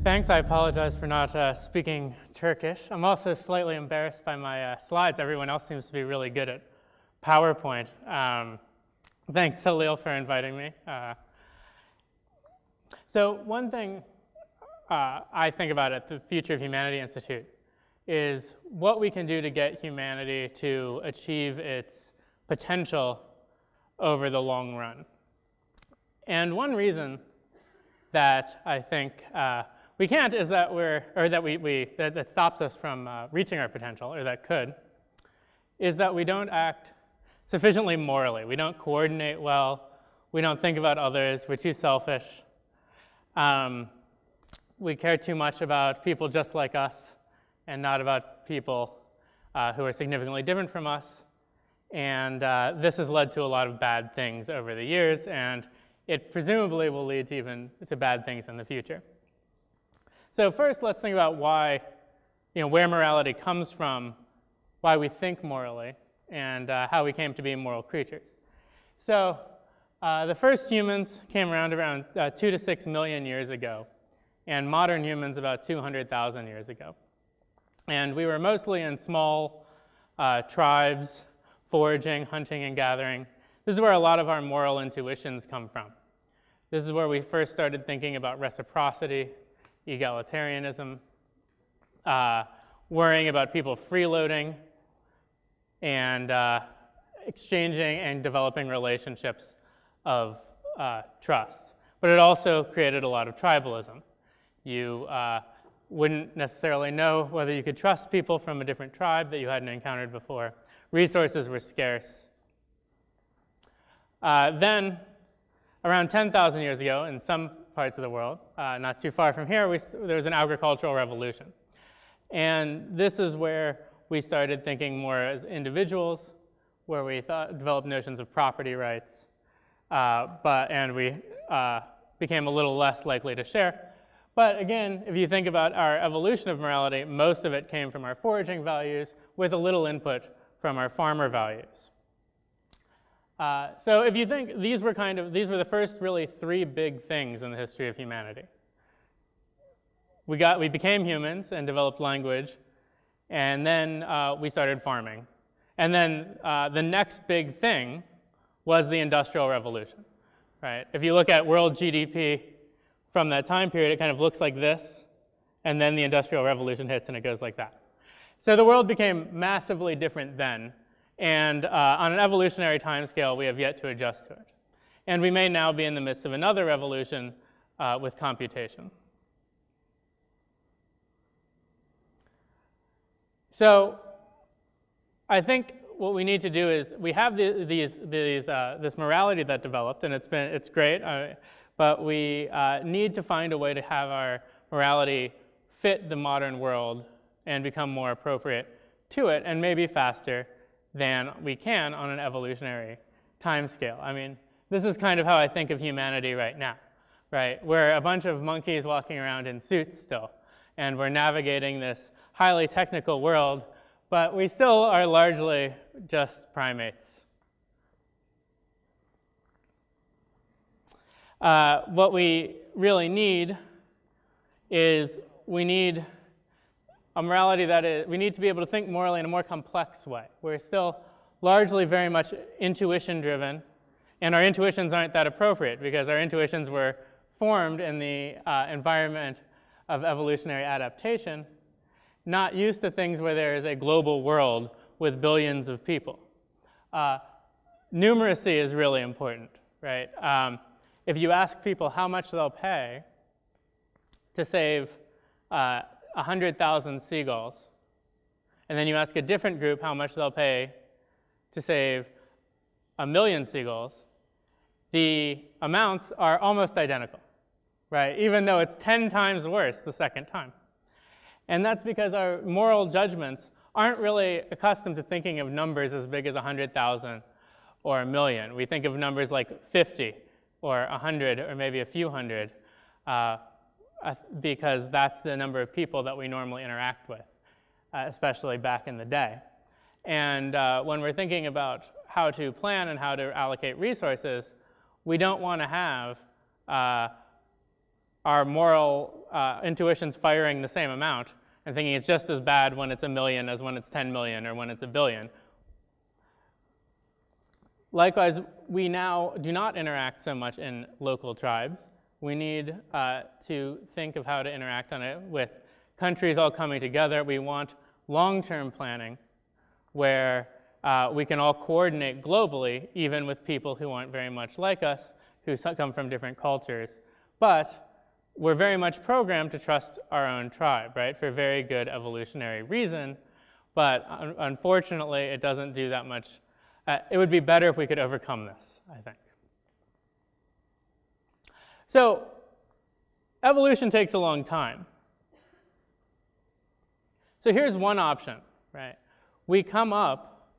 Thanks. I apologize for not speaking Turkish. I'm also slightly embarrassed by my slides. Everyone else seems to be really good at PowerPoint. Thanks, Salil, for inviting me. So one thing I think about at the Future of Humanity Institute is what we can do to get humanity to achieve its potential over the long run. And one reason that I think we can't is that that stops us from reaching our potential, or that could, is that we don't act sufficiently morally. We don't coordinate well. We don't think about others. We're too selfish. We care too much about people just like us and not about people who are significantly different from us. And this has led to a lot of bad things over the years, and it presumably will lead to even to bad things in the future. So first, let's think about why, where morality comes from, why we think morally, and how we came to be moral creatures. So the first humans came around 2 to 6 million years ago, and modern humans about 200,000 years ago. And we were mostly in small tribes, foraging, hunting, and gathering. This is where a lot of our moral intuitions come from. This is where we first started thinking about reciprocity, egalitarianism, worrying about people freeloading, and exchanging and developing relationships of trust. But it also created a lot of tribalism. You wouldn't necessarily know whether you could trust people from a different tribe that you hadn't encountered before. Resources were scarce. Then, around 10,000 years ago, in some parts of the world, not too far from here, there was an agricultural revolution. And this is where we started thinking more as individuals, where we developed notions of property rights, and we became a little less likely to share. But again, if you think about our evolution of morality, most of it came from our foraging values with a little input from our farmer values. So if you think these were the first really 3 big things in the history of humanity. We became humans and developed language, and then we started farming. And then the next big thing was the Industrial Revolution, right? If you look at world GDP from that time period, it kind of looks like this, and then the Industrial Revolution hits and it goes like that. So the world became massively different then, and on an evolutionary timescale, we have yet to adjust to it. And we may now be in the midst of another revolution with computation. So I think what we need to do is, we have this morality that developed, and it's great, but we need to find a way to have our morality fit the modern world and become more appropriate to it, and maybe faster than we can on an evolutionary timescale. I mean, this is kind of how I think of humanity right now, right? We're a bunch of monkeys walking around in suits still, and we're navigating this highly technical world, but we still are largely just primates. What we really need is we need a morality we need to be able to think morally in a more complex way. We're still largely very much intuition-driven, and our intuitions aren't that appropriate because our intuitions were formed in the environment of evolutionary adaptation, not used to things where there is a global world with billions of people. Numeracy is really important, right? If you ask people how much they'll pay to save 100,000 seagulls, and then you ask a different group how much they'll pay to save 1 million seagulls, the amounts are almost identical, right? Even though it's 10 times worse the second time. And that's because our moral judgments aren't really accustomed to thinking of numbers as big as 100,000 or 1 million. We think of numbers like 50 or 100 or maybe a few hundred, because that's the number of people that we normally interact with, especially back in the day. And when we're thinking about how to plan and how to allocate resources, we don't want to have our moral intuitions firing the same amount and thinking it's just as bad when it's 1 million as when it's 10 million or when it's 1 billion. Likewise, we now do not interact so much in local tribes. We need to think of how to interact on it with countries all coming together. We want long-term planning where we can all coordinate globally, even with people who aren't very much like us, who come from different cultures. But we're very much programmed to trust our own tribe, right, for very good evolutionary reason. But unfortunately, it doesn't do that much. It would be better if we could overcome this, I think. So evolution takes a long time. So here's one option, right? We come up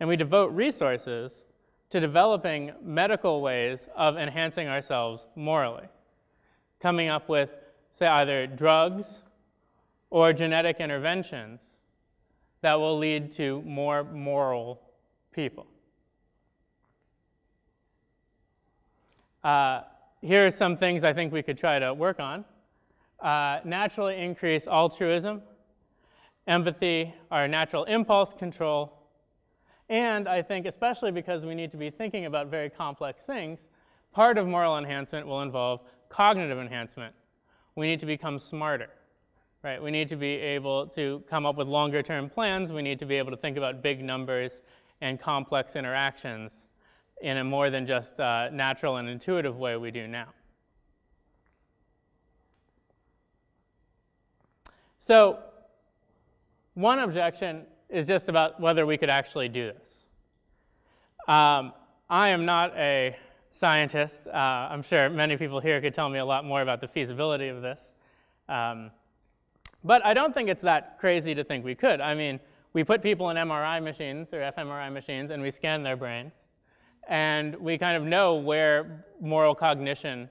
and we devote resources to developing medical ways of enhancing ourselves morally, coming up with, say, either drugs or genetic interventions that will lead to more moral people. Here are some things I think we could try to work on. Naturally increase altruism, empathy, our natural impulse control, and I think especially because we need to be thinking about very complex things, part of moral enhancement will involve cognitive enhancement. We need to become smarter, right? We need to be able to come up with longer-term plans. We need to be able to think about big numbers and complex interactions in a more than just natural and intuitive way we do now. So one objection is just about whether we could actually do this. I am not a scientist. I'm sure many people here could tell me a lot more about the feasibility of this. But I don't think it's that crazy to think we could. I mean, we put people in MRI machines or fMRI machines and we scan their brains. And we kind of know where moral cognition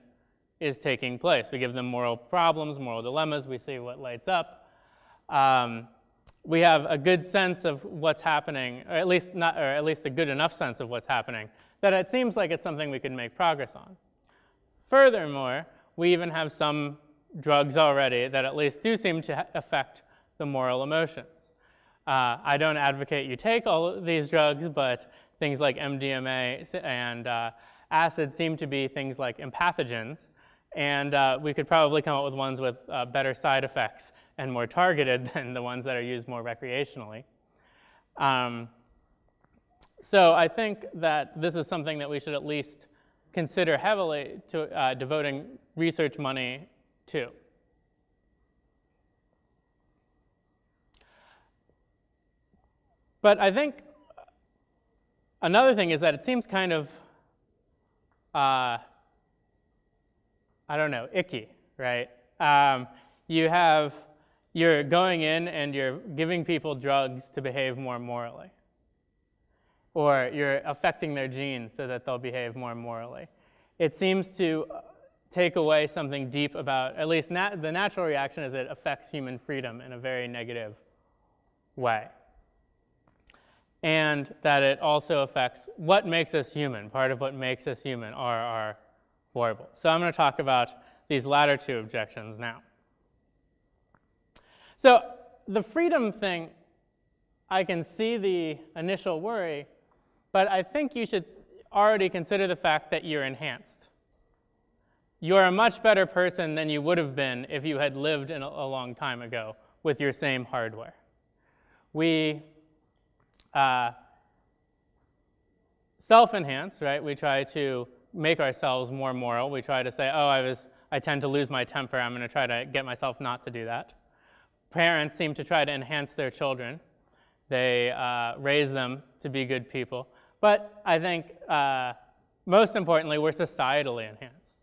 is taking place. We give them moral problems, moral dilemmas. We see what lights up. We have a good sense of what's happening, or at least a good enough sense of what's happening, that it seems like it's something we can make progress on. Furthermore, we even have some drugs already that at least do seem to affect the moral emotions. I don't advocate you take all of these drugs, but things like MDMA and acid seem to be things like empathogens, and we could probably come up with ones with better side effects and more targeted than the ones that are used more recreationally. So I think that this is something that we should at least consider heavily to devoting research money to. But I think another thing is that it seems kind of, I don't know, icky, right? You're going in and you're giving people drugs to behave more morally. Or you're affecting their genes so that they'll behave more morally. It seems to take away something deep about, at least the natural reaction is it affects human freedom in a very negative way. And that it also affects what makes us human. Part of what makes us human are our foibles. So I'm going to talk about these latter two objections now. So the freedom thing, I can see the initial worry, but I think you should already consider the fact that you're enhanced. You're a much better person than you would have been if you had lived a long time ago with your same hardware. We self-enhance, right? We try to make ourselves more moral. We try to say, oh, I tend to lose my temper. I'm going to try to get myself not to do that. Parents seem to try to enhance their children. They raise them to be good people. But I think most importantly, we're societally enhanced.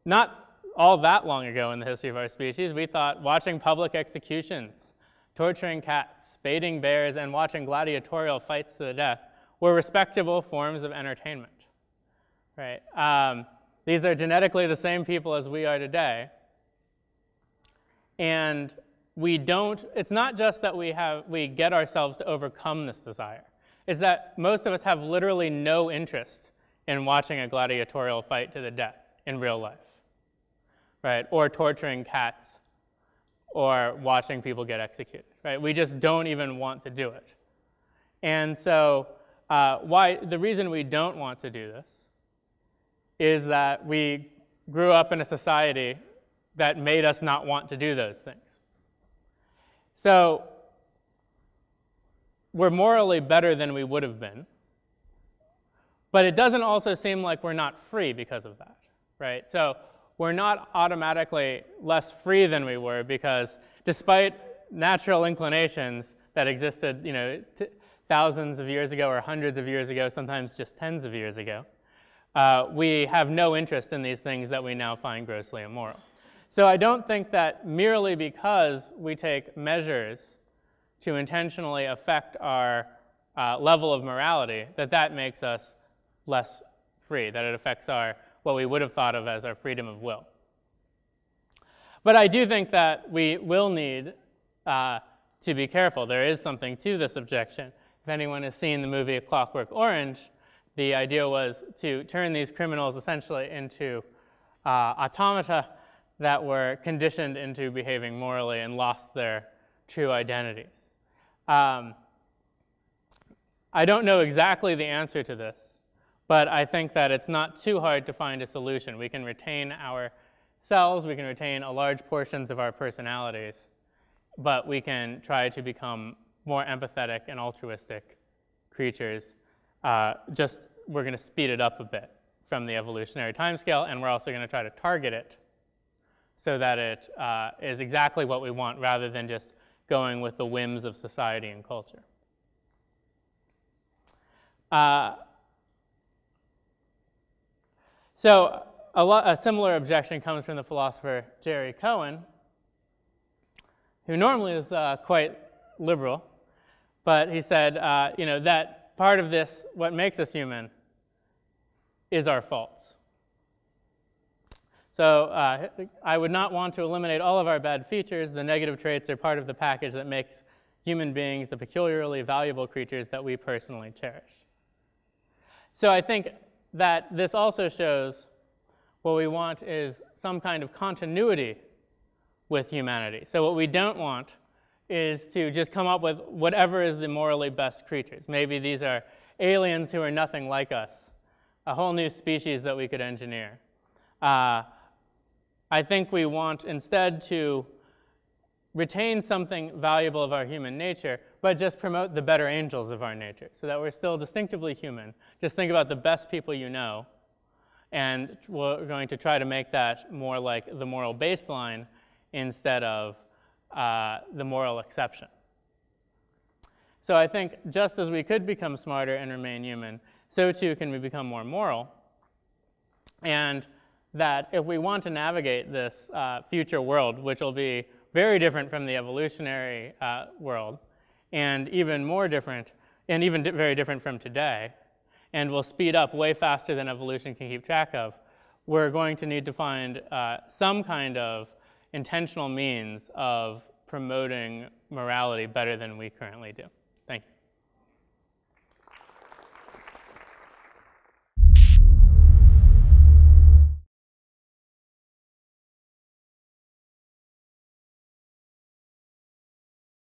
Not all that long ago in the history of our species, we thought watching public executions, torturing cats, baiting bears, and watching gladiatorial fights to the death were respectable forms of entertainment, right? These are genetically the same people as we are today. And it's not just that we get ourselves to overcome this desire. It's that most of us have literally no interest in watching a gladiatorial fight to the death in real life. right? Or torturing cats, or watching people get executed, right? We just don't even want to do it. And so the reason we don't want to do this is that we grew up in a society that made us not want to do those things. So we're morally better than we would have been, but it doesn't also seem like we're not free because of that, right? So we're not automatically less free than we were because despite natural inclinations that existed, thousands of years ago or hundreds of years ago, sometimes just tens of years ago, we have no interest in these things that we now find grossly immoral. So I don't think that merely because we take measures to intentionally affect our level of morality, that makes us less free, that it affects what we would have thought of as our freedom of will. But I do think that we will need to be careful. There is something to this objection. If anyone has seen the movie A Clockwork Orange, the idea was to turn these criminals essentially into automata that were conditioned into behaving morally and lost their true identities. I don't know exactly the answer to this, but I think that it's not too hard to find a solution. We can retain ourselves, we can retain large portions of our personalities, but we can try to become more empathetic and altruistic creatures. We're going to speed it up a bit from the evolutionary timescale, and we're also going to try to target it so that it is exactly what we want rather than just going with the whims of society and culture. So a similar objection comes from the philosopher Jerry Cohen, who normally is quite liberal, but he said, that part of this, what makes us human, is our faults. So I would not want to eliminate all of our bad features. The negative traits are part of the package that makes human beings the peculiarly valuable creatures that we personally cherish. So I think that this also shows what we want is some kind of continuity with humanity. So what we don't want is to just come up with whatever is the morally best creatures. Maybe these are aliens who are nothing like us, a whole new species that we could engineer. I think we want instead to retain something valuable of our human nature, but just promote the better angels of our nature, so that we're still distinctively human. Just think about the best people you know, and we're going to try to make that more like the moral baseline instead of the moral exception. So I think just as we could become smarter and remain human, so too can we become more moral. And that if we want to navigate this future world, which will be very different from the evolutionary world, and even more different, and even very different from today, and will speed up way faster than evolution can keep track of, we're going to need to find some kind of intentional means of promoting morality better than we currently do. Thank you.